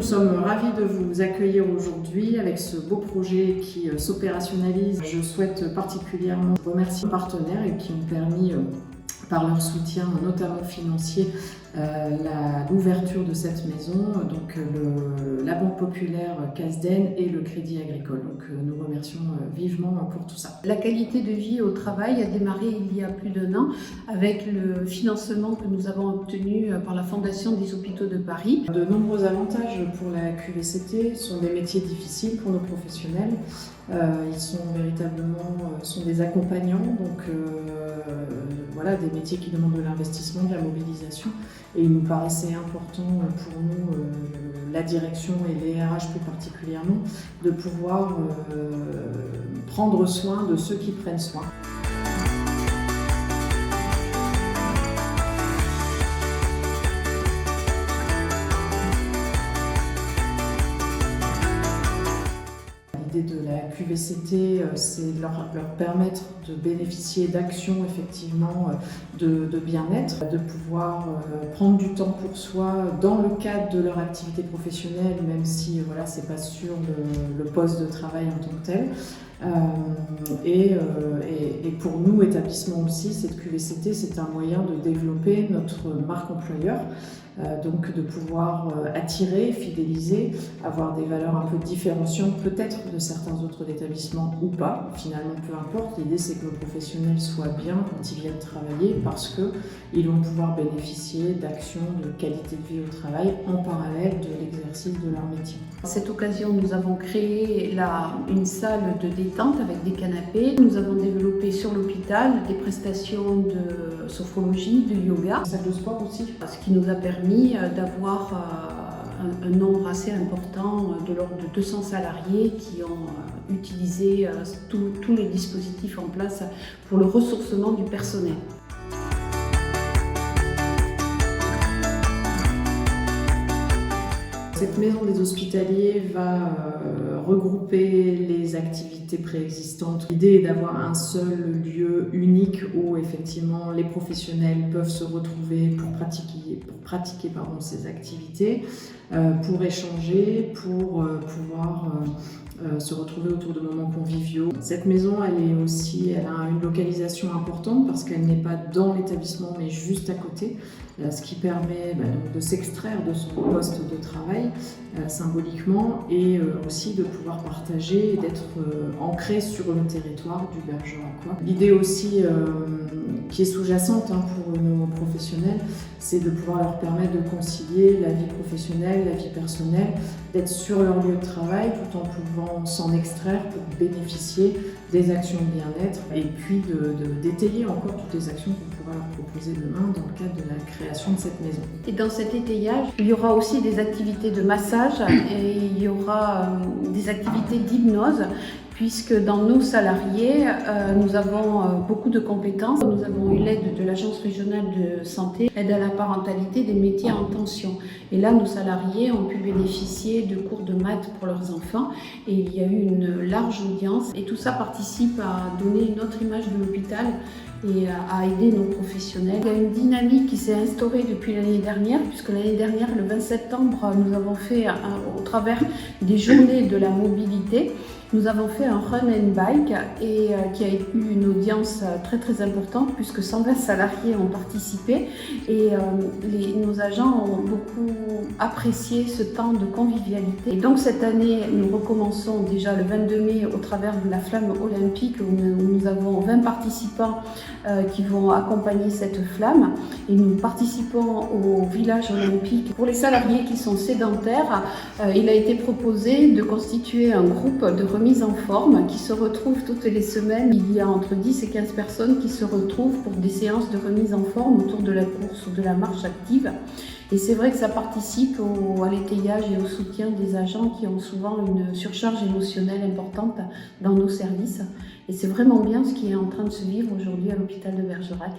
sommes ravis de vous accueillir aujourd'hui avec ce beau projet qui s'opérationnalise. Je souhaite particulièrement remercier nos partenaires et qui ont permis, par leur soutien, notamment financier, l'ouverture de cette maison, donc la Banque Populaire Casden et le Crédit Agricole. Donc nous remercions vivement pour tout ça. La qualité de vie au travail a démarré il y a plus d'1 an avec le financement que nous avons obtenu par la Fondation des Hôpitaux de Paris. De nombreux avantages pour la QVCT, ce sont des métiers difficiles pour nos professionnels. Ils sont véritablement des accompagnants, donc voilà, des métiers qui demandent de l'investissement, de la mobilisation. Et il nous paraissait important pour nous, la direction et les RH plus particulièrement, de pouvoir prendre soin de ceux qui prennent soin. L'idée de la QVCT, c'est leur permettre de bénéficier d'actions effectivement de bien-être, de pouvoir prendre du temps pour soi dans le cadre de leur activité professionnelle, même si voilà, c'est pas sur le poste de travail en tant que tel. Et pour nous, établissement aussi, cette QVCT, c'est un moyen de développer notre marque employeur, donc de pouvoir attirer, fidéliser, avoir des valeurs un peu différenciantes peut-être de certains autres établissements ou pas, finalement peu importe. L'idée c'est que nos professionnels soient bien quand ils viennent travailler parce qu'ils vont pouvoir bénéficier d'actions de qualité de vie au travail en parallèle de l'exercice de leur métier. À cette occasion, nous avons créé une salle de détente avec des canapés. Nous avons développé sur l'hôpital des prestations de sophrologie, de yoga. Une salle de sport aussi. Ce qui nous a permis d'avoir un nombre assez important, de l'ordre de 200 salariés qui ont utilisé tous les dispositifs en place pour le ressourcement du personnel. Cette maison des hospitaliers va regrouper les activités préexistantes. L'idée est d'avoir un seul lieu unique où effectivement les professionnels peuvent se retrouver pour pratiquer ces activités, pour échanger, pour pouvoir se retrouver autour de moments conviviaux. Cette maison, elle a une localisation importante parce qu'elle n'est pas dans l'établissement mais juste à côté, ce qui permet de s'extraire de son poste de travail symboliquement et aussi de pouvoir partager et d'être ancré sur le territoire du Bergeracois. L'idée aussi qui est sous-jacente pour nos professionnels, c'est de pouvoir leur permettre de concilier la vie professionnelle, la vie personnelle, d'être sur leur lieu de travail tout en pouvant s'en extraire pour bénéficier des actions de bien-être et puis d'étayer encore toutes les actions qu'on pourra leur proposer demain dans le cadre de la création de cette maison. Et dans cet étayage, il y aura aussi des activités de massage et il y aura des activités d'hypnose, puisque dans nos salariés, nous avons beaucoup de compétences. Nous avons eu l'aide de l'Agence régionale de santé, aide à la parentalité des métiers en tension. Et là, nos salariés ont pu bénéficier de cours de maths pour leurs enfants et il y a eu une large audience. Et tout ça participe à donner une autre image de l'hôpital et à aider nos professionnels. Il y a une dynamique qui s'est instaurée depuis l'année dernière, puisque l'année dernière, le 20 septembre, nous avons fait, au travers des journées de la mobilité, nous avons fait un run and bike et qui a eu une audience très très importante puisque 120 salariés ont participé et nos agents ont beaucoup apprécié ce temps de convivialité. Et donc cette année, nous recommençons déjà le 22 mai au travers de la flamme olympique où nous avons 20 participants qui vont accompagner cette flamme et nous participons au village olympique. Pour les salariés qui sont sédentaires, il a été proposé de constituer un groupe de remise en forme qui se retrouvent toutes les semaines. Il y a entre 10 et 15 personnes qui se retrouvent pour des séances de remise en forme autour de la course ou de la marche active. Et c'est vrai que ça participe à l'étayage et au soutien des agents qui ont souvent une surcharge émotionnelle importante dans nos services. Et c'est vraiment bien ce qui est en train de se vivre aujourd'hui à l'hôpital de Bergerac.